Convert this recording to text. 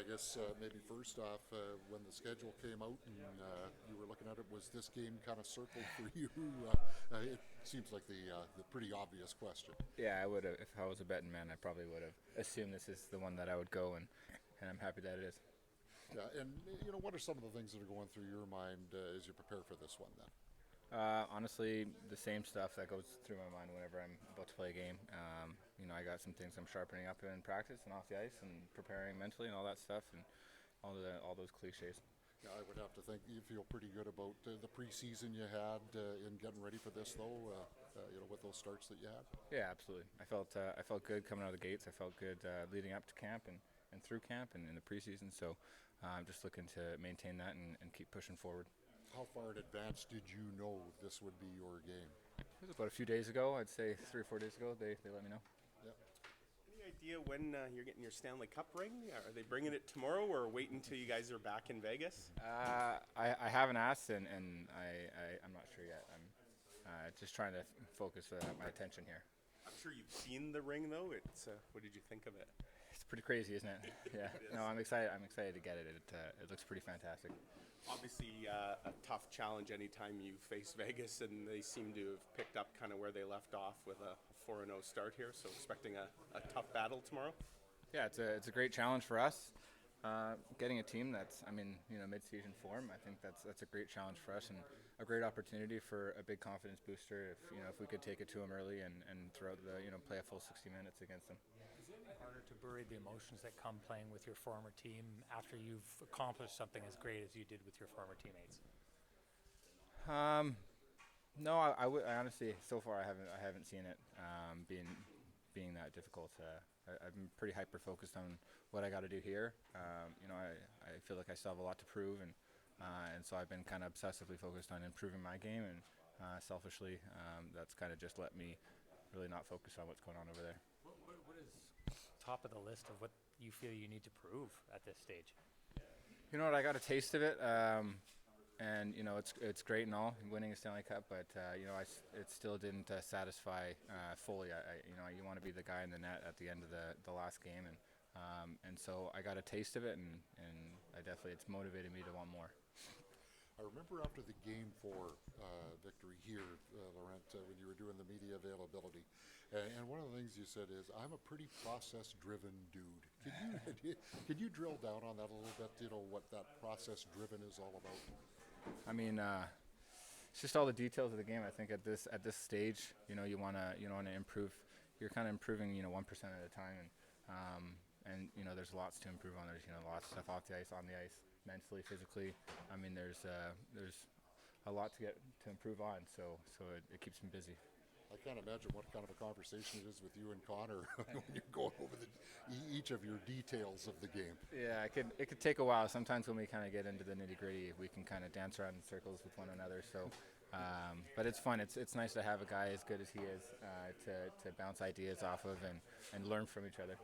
guess maybe first off, when the schedule came out and you were looking at it, was this game kind of circled for you? It seems like the pretty obvious question. Yeah, I would have. If I was a betting man, I probably would have assumed this is the one that I would go, and I'm happy that it is. Yeah, and what are some of the things that are going through your mind as you prepare for this one then? Honestly, the same stuff that goes through my mind whenever I'm about to play a game. I got some things I'm sharpening up in practice and off the ice and preparing mentally and all that stuff and all those cliches. Yeah, I would have to think you feel pretty good about the preseason you had in getting ready for this, though. With those starts that you had. Yeah, absolutely. I felt good coming out of the gates. I felt good leading up to camp and through camp and in the preseason. So I'm just looking to maintain that and keep pushing forward. How far in advance did you know this would be your game? It was about a few days ago. I'd say 3 or 4 days ago. They let me know. Yep. Any idea when you're getting your Stanley Cup ring? Are they bringing it tomorrow or wait until you guys are back in Vegas? I haven't asked, and I'm not sure yet. I'm just trying to focus my attention here. I'm sure you've seen the ring, though. What did you think of it? It's pretty crazy, isn't it? Yeah. No, I'm excited. I'm excited to get it. It looks pretty fantastic. Obviously, a tough challenge anytime you face Vegas, and they seem to have picked up kind of where they left off with a 4-0 start here. So expecting a tough battle tomorrow. Yeah, it's a great challenge for us. Getting a team that's mid-season form, I think that's a great challenge for us and a great opportunity for a big confidence booster. If we could take it to them early and throughout play a full 60 minutes against them. Is it any harder to bury the emotions that come playing with your former team after you've accomplished something as great as you did with your former teammates? No, I honestly so far I haven't seen it being that difficult. I've been pretty hyper focused on what I got to do here. I feel like I still have a lot to prove, and so I've been kind of obsessively focused on improving my game, and selfishly, that's kind of just let me really not focus on what's going on over there. What is top of the list of what you feel you need to prove at this stage? You know what? I got a taste of it, and it's great and all winning a Stanley Cup, but it still didn't satisfy fully. You want to be the guy in the net at the end of the last game, and so I got a taste of it, and it's motivated me to want more. I remember after the Game 4 victory here, Laurent, when you were doing the media availability, and one of the things you said is, "I'm a pretty process-driven dude." Can you drill down on that a little bit? What that process-driven is all about? I mean, it's just all the details of the game. I think at this stage, you wanna improve. You're kind of improving, 1% at a time, and there's lots to improve on. There's lots of stuff off the ice, on the ice, mentally, physically. I mean, there's a lot to improve on. So it keeps me busy. I can't imagine what kind of a conversation it is with you and Connor when you're going over each of your details of the game. Yeah, it could take a while. Sometimes when we kind of get into the nitty-gritty, we can kind of dance around in circles with one another. So, but it's fun. It's nice to have a guy as good as he is to bounce ideas off of and learn from each other.